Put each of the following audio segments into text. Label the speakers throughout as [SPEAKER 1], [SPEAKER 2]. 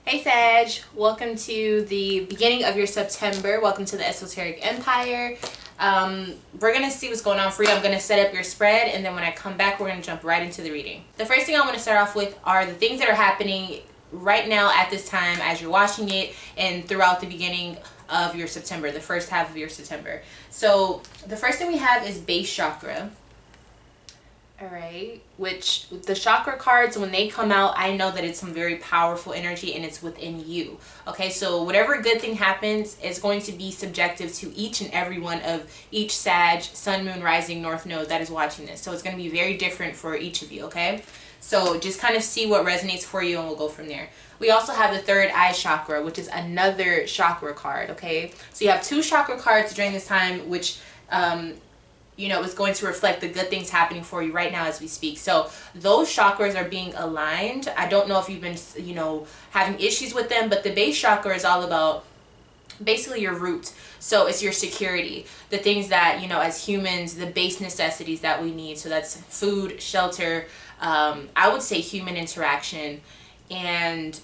[SPEAKER 1] Hey Sag, welcome to the beginning of your September. Welcome to the Esoteric Empire. We're going to see what's going on for you. I'm going to set up your spread, and then when I come back, we're going to jump right into the reading. The first thing I want to start off with are the things that are happening right now at this time as you're watching it and throughout the beginning of your September, the first half of your September. So the first thing we have is base chakra. All right, which the chakra cards, when they come out, I know that it's some very powerful energy and it's within you. Okay, so whatever good thing happens is going to be subjective to each and every one of each Sag, Sun, Moon, Rising, North Node that is watching this. So it's going to be very different for each of you, okay? So just kind of see what resonates for you and we'll go from there. We also have the Third Eye Chakra, which is another chakra card, okay? So you have two chakra cards during this time, which you know, is going to reflect the good things happening for you right now as we speak. So those chakras are being aligned. I don't know if you've been, you know, having issues with them, but the base chakra is all about basically your root. So it's your security, the things that, you know, as humans, the base necessities that we need. So that's food, shelter, I would say human interaction, and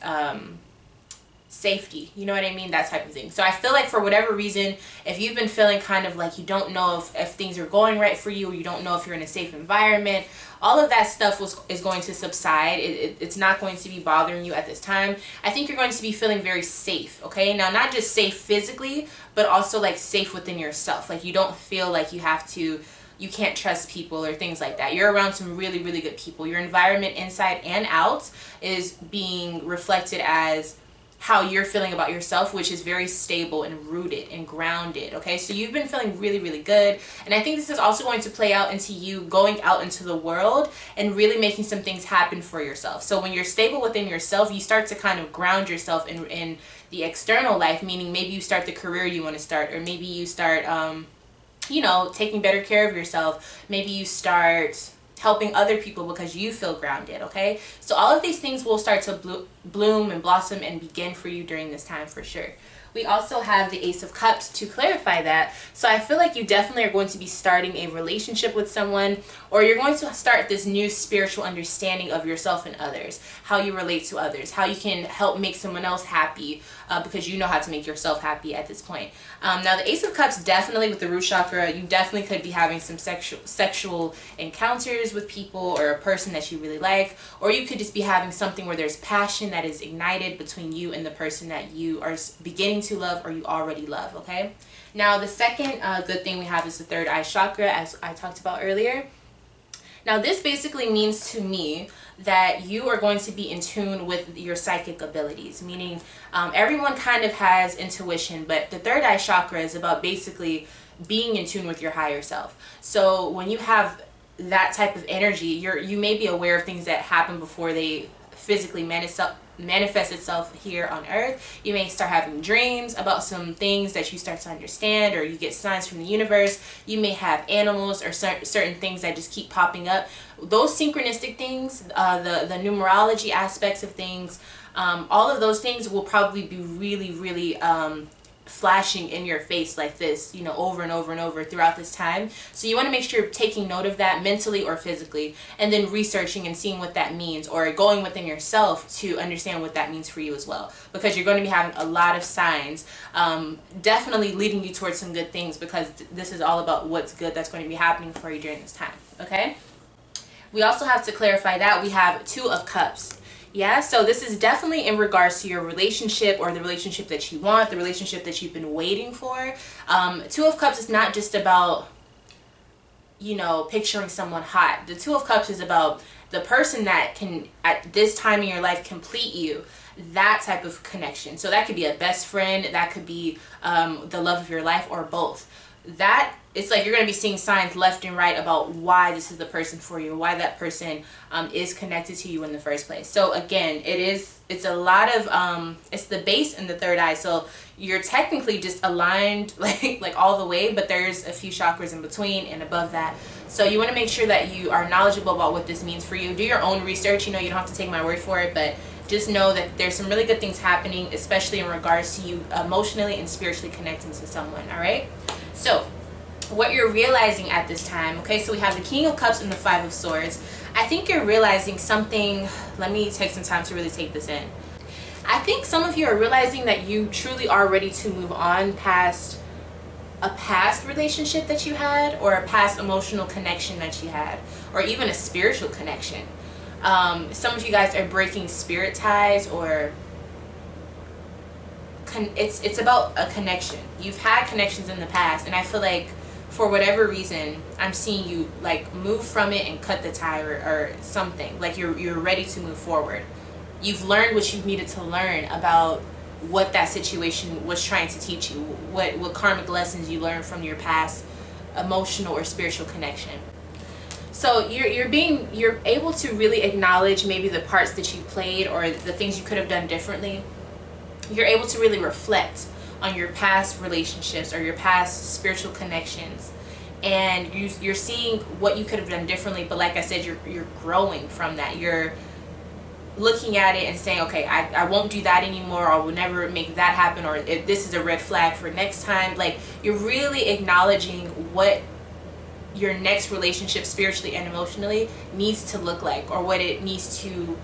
[SPEAKER 1] safety, you know what I mean, that type of thing. So I feel like for whatever reason, if you've been feeling kind of like you don't know if things are going right for you, or you don't know if you're in a safe environment, all of that stuff is going to subside. It's not going to be bothering you at this time. I think you're going to be feeling very safe, okay? Now, not just safe physically, but also like safe within yourself. Like you don't feel like you can't trust people or things like that. You're around some really, really good people. Your environment inside and out is being reflected as how you're feeling about yourself, which is very stable and rooted and grounded, okay? So you've been feeling really, really good. And I think this is also going to play out into you going out into the world and really making some things happen for yourself. So when you're stable within yourself, you start to kind of ground yourself in the external life, meaning maybe you start the career you want to start, or maybe you start, you know, taking better care of yourself. Maybe you start helping other people because you feel grounded, okay? So all of these things will start to bloom and blossom and begin for you during this time for sure. We also have the Ace of Cups to clarify that. So I feel like you definitely are going to be starting a relationship with someone, or you're going to start this new spiritual understanding of yourself and others, how you relate to others, how you can help make someone else happy, because you know how to make yourself happy at this point. Now the Ace of Cups, definitely with the root chakra, you definitely could be having some sexual encounters with people or a person that you really like, or you could just be having something where there's passion that is ignited between you and the person that you are beginning to love or you already love, okay? Now the second good thing we have is the Third Eye Chakra, as I talked about earlier. Now this basically means to me that you are going to be in tune with your psychic abilities, meaning everyone kind of has intuition, but the Third Eye Chakra is about basically being in tune with your higher self. So when you have that type of energy, you may be aware of things that happen before they physically manifest itself here on earth. You may start having dreams about some things that you start to understand, or you get signs from the universe. You may have animals or certain things that just keep popping up. Those synchronistic things, the numerology aspects of things, all of those things will probably be really, really flashing in your face like this, you know, over and over and over throughout this time. So you want to make sure you're taking note of that mentally or physically, and then researching and seeing what that means, or going within yourself to understand what that means for you as well, because you're going to be having a lot of signs definitely leading you towards some good things, because this is all about what's good that's going to be happening for you during this time, okay? We also have to clarify that we have Two of Cups. Yeah, so this is definitely in regards to your relationship, or the relationship that you want, the relationship that you've been waiting for. Two of Cups is not just about, you know, picturing someone hot. The Two of Cups is about the person that can, at this time in your life, complete you. That type of connection. So that could be a best friend, that could be the love of your life, or both. That, it's like you're going to be seeing signs left and right about why this is the person for you, why that person is connected to you in the first place. So again, it's a lot of it's the base and the third eye, so you're technically just aligned like all the way, but there's a few chakras in between and above that. So you want to make sure that you are knowledgeable about what this means for you. Do your own research. You know, you don't have to take my word for it, but just know that there's some really good things happening, especially in regards to you emotionally and spiritually connecting to someone. All right, so what you're realizing at this time, okay, so we have the King of Cups and the Five of Swords. I think you're realizing something. Let me take some time to really take this in. I think some of you are realizing that you truly are ready to move on past a past relationship that you had, or a past emotional connection that you had, or even a spiritual connection. Some of you guys are breaking spirit ties, or it's about a connection. You've had connections in the past, and I feel like for whatever reason, I'm seeing you like move from it and cut the tie, or something. Like you're ready to move forward. You've learned what you needed to learn about what that situation was trying to teach you, what karmic lessons you learned from your past emotional or spiritual connection. So you're able to really acknowledge maybe the parts that you played, or the things you could have done differently. You're able to really reflect on your past relationships or your past spiritual connections, and you're seeing what you could have done differently. But like I said, you're growing from that. You're looking at it and saying, okay, I won't do that anymore, or I will never make that happen, or if this is a red flag for next time. Like, you're really acknowledging what your next relationship spiritually and emotionally needs to look like, or what it needs to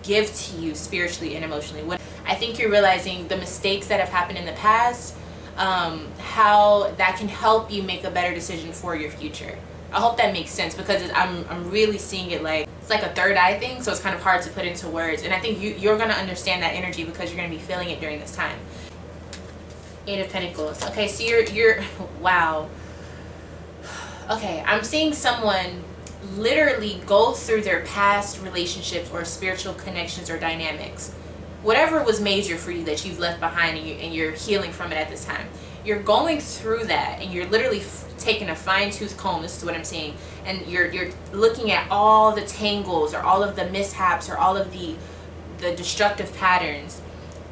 [SPEAKER 1] give to you spiritually and emotionally. What I think you're realizing the mistakes that have happened in the past, how that can help you make a better decision for your future. I hope that makes sense, because I'm really seeing it like it's like a third eye thing, so it's kind of hard to put into words. And I think you're going to understand that energy because you're going to be feeling it during this time. Eight of Pentacles. Okay, so you're wow. Okay, I'm seeing someone literally go through their past relationships or spiritual connections or dynamics. Whatever was major for you that you've left behind, and you're healing from it at this time. You're going through that, and you're literally taking a fine-tooth comb. This is what I'm seeing. And you're looking at all the tangles, or all of the mishaps, or all of the destructive patterns,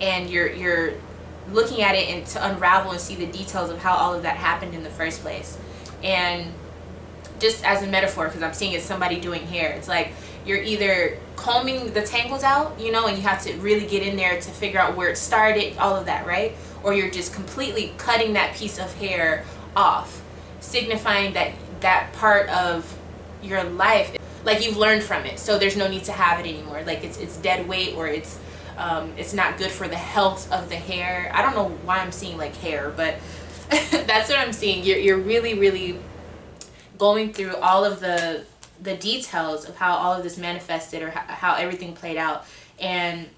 [SPEAKER 1] and you're looking at it and to unravel and see the details of how all of that happened in the first place. And just as a metaphor, because I'm seeing it's somebody doing hair, it's like you're either combing the tangles out, you know, and you have to really get in there to figure out where it started, all of that, right? Or you're just completely cutting that piece of hair off, signifying that that part of your life, like you've learned from it, so there's no need to have it anymore. Like it's dead weight, or it's not good for the health of the hair. I don't know why I'm seeing like hair, but that's what I'm seeing. You're really going through all of the details of how all of this manifested, or how everything played out. And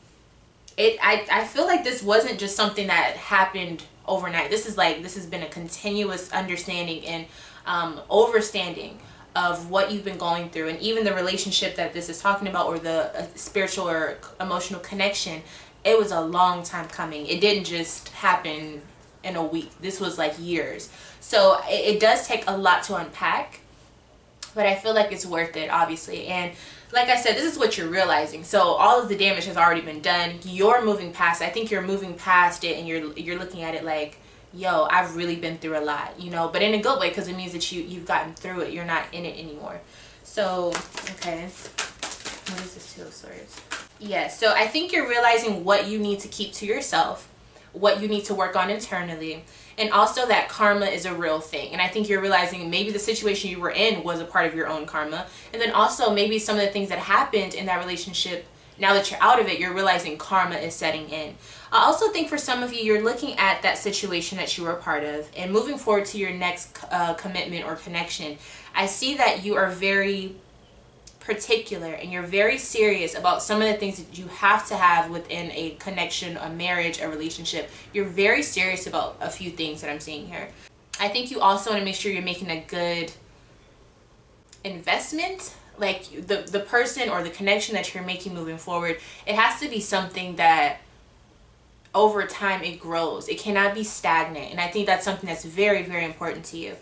[SPEAKER 1] I feel like this wasn't just something that happened overnight. This has been a continuous understanding and overstanding of what you've been going through. And even the relationship that this is talking about, or the spiritual or emotional connection, it was a long time coming. It didn't just happen in a week. This was like years. So it does take a lot to unpack, but I feel like it's worth it, obviously. And like I said, this is what you're realizing. So all of the damage has already been done. You're moving past it. I think you're moving past it, and you're looking at it like, yo, I've really been through a lot, you know, but in a good way, because it means that you've gotten through it. You're not in it anymore. So, okay. What is this Two of Swords? Yeah, so I think you're realizing what you need to keep to yourself, what you need to work on internally, and also that karma is a real thing. And I think you're realizing maybe the situation you were in was a part of your own karma. And then also maybe some of the things that happened in that relationship, now that you're out of it, you're realizing karma is setting in. I also think for some of you, you're looking at that situation that you were a part of and moving forward to your next commitment or connection. I see that you are very particular, and you're very serious about some of the things that you have to have within a connection, a marriage, a relationship. You're very serious about a few things that I'm seeing here. I think you also want to make sure you're making a good investment. Like the person or the connection that you're making moving forward, it has to be something that over time it grows. It cannot be stagnant. And I think that's something that's very, very important to you.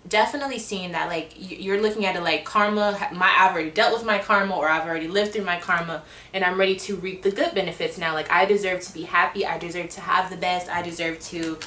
[SPEAKER 1] Definitely seeing that, like, you're looking at it like karma. I've already dealt with my karma, or I've already lived through my karma, and I'm ready to reap the good benefits now. Like, I deserve to be happy. I deserve to have the best. I deserve to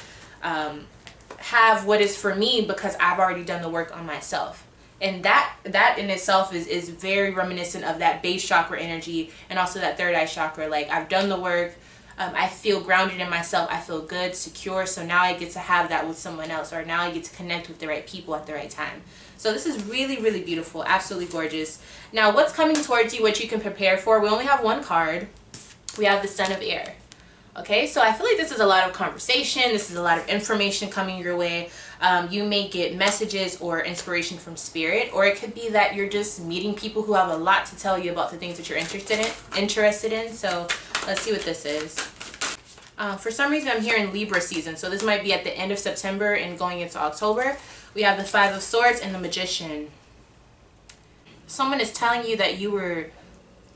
[SPEAKER 1] have what is for me, because I've already done the work on myself. And that in itself is very reminiscent of that base chakra energy, and also that third eye chakra. Like, I've done the work. I feel grounded in myself. I feel good, secure. So now I get to have that with someone else, or now I get to connect with the right people at the right time. So this is really, really beautiful. Absolutely gorgeous. Now, what's coming towards you, what you can prepare for? We only have one card. we have the Son of Air. Okay, so I feel like this is a lot of conversation. This is a lot of information coming your way. You may get messages or inspiration from spirit, or it could be that you're just meeting people who have a lot to tell you about the things that you're interested in. So let's see what this is. For some reason, I'm hearing Libra season. So this might be at the end of September and going into October. We have the Five of Swords and the Magician. Someone is telling you that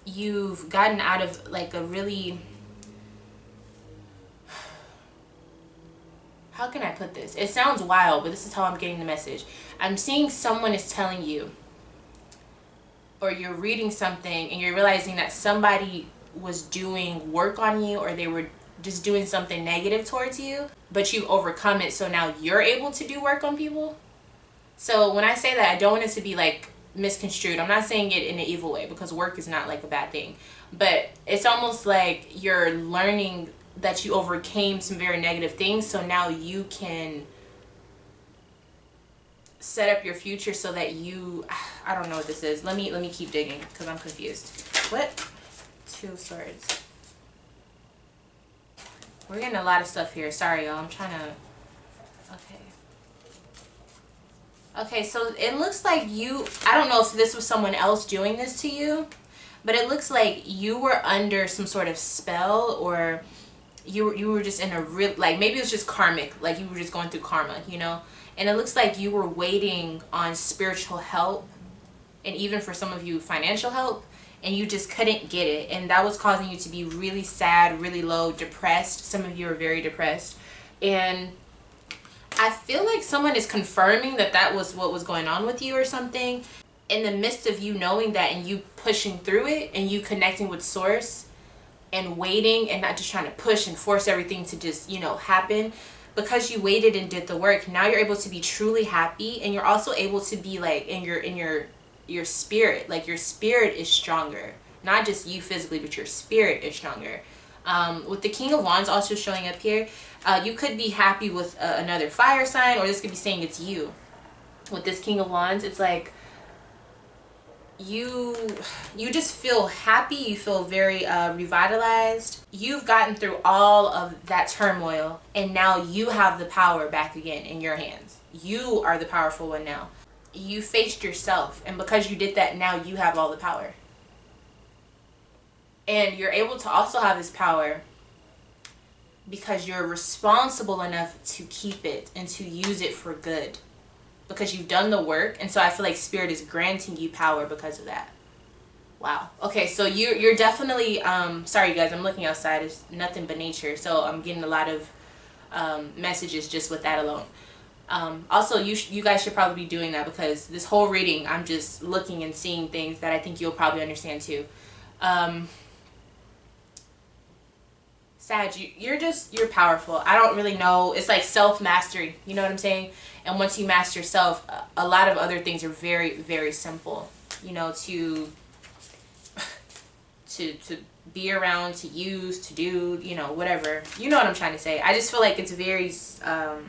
[SPEAKER 1] you've gotten out of like a really... How can I put this? It sounds wild, but this is how I'm getting the message. I'm seeing someone is telling you, or you're reading something and you're realizing that somebody was doing work on you, or they were just doing something negative towards you, but you've overcome it, so now you're able to do work on people. So when I say that, I don't want it to be like misconstrued. I'm not saying it in an evil way, because work is not like a bad thing, but it's almost like you're learning that you overcame some very negative things, so now you can set up your future so that you... I don't know what this is. Let me keep digging, because I'm confused. What? Two of Swords. We're getting a lot of stuff here. Sorry, y'all. I'm trying to... Okay, so it looks like you... I don't know if this was someone else doing this to you, but it looks like you were under some sort of spell, or... You were just in a real, like, maybe it was just karmic, like you were just going through karma, you know, and it looks like you were waiting on spiritual help, and even for some of you financial help, and you just couldn't get it, and that was causing you to be really sad, really low, depressed. Some of you are very depressed, and I feel like someone is confirming that that was what was going on with you or something. In the midst of you knowing that and you pushing through it and you connecting with source and waiting and not just trying to push and force everything to just, you know, happen, because you waited and did the work, now you're able to be truly happy, and you're also able to be like in your spirit, like your spirit is stronger, not just you physically, but your spirit is stronger. With the King of Wands also showing up here, you could be happy with another fire sign, or this could be saying it's you. With this King of Wands, it's like you just feel happy, you feel very revitalized. You've gotten through all of that turmoil, and now you have the power back again in your hands. You are the powerful one now. You faced yourself, and because you did that, now you have all the power. And you're able to also have this power because you're responsible enough to keep it and to use it for good, because you've done the work. And so I feel like Spirit is granting you power because of that. Wow. Okay, so you're definitely, sorry guys, I'm looking outside. It's nothing but nature. So I'm getting a lot of messages just with that alone. Also, you guys should probably be doing that, because this whole reading, I'm just looking and seeing things that I think you'll probably understand too. Sag, you're powerful. I don't really know. It's like self-mastery. You know what I'm saying? And once you master yourself, a lot of other things are very, very simple. You know, to be around, to use, to do, you know, whatever. You know what I'm trying to say. I just feel like it's very, it's a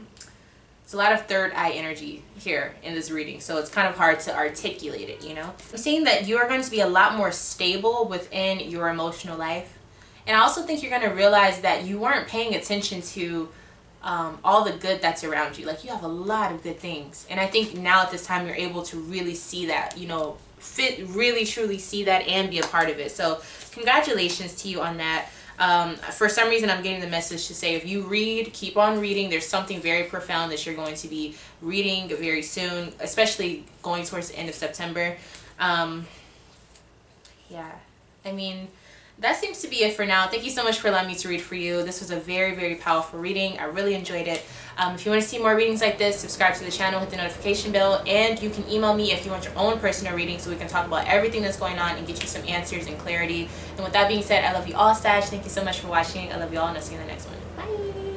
[SPEAKER 1] lot of third eye energy here in this reading. So it's kind of hard to articulate it, you know. I'm seeing that you are going to be a lot more stable within your emotional life. And I also think you're going to realize that you weren't paying attention to all the good that's around you. Like, you have a lot of good things. And I think now at this time you're able to really see that, you know, really truly see that and be a part of it. So congratulations to you on that. For some reason I'm getting the message to say, if you read, keep on reading. There's something very profound that you're going to be reading very soon, especially going towards the end of September. Yeah, I mean, that seems to be it for now. Thank you so much for allowing me to read for you. This was a very, very powerful reading. I really enjoyed it. If you want to see more readings like this, subscribe to the channel, hit the notification bell, and you can email me if you want your own personal reading, so we can talk about everything that's going on and get you some answers and clarity. And with that being said, I love you all, Sag. Thank you so much for watching. I love you all, and I'll see you in the next one. Bye.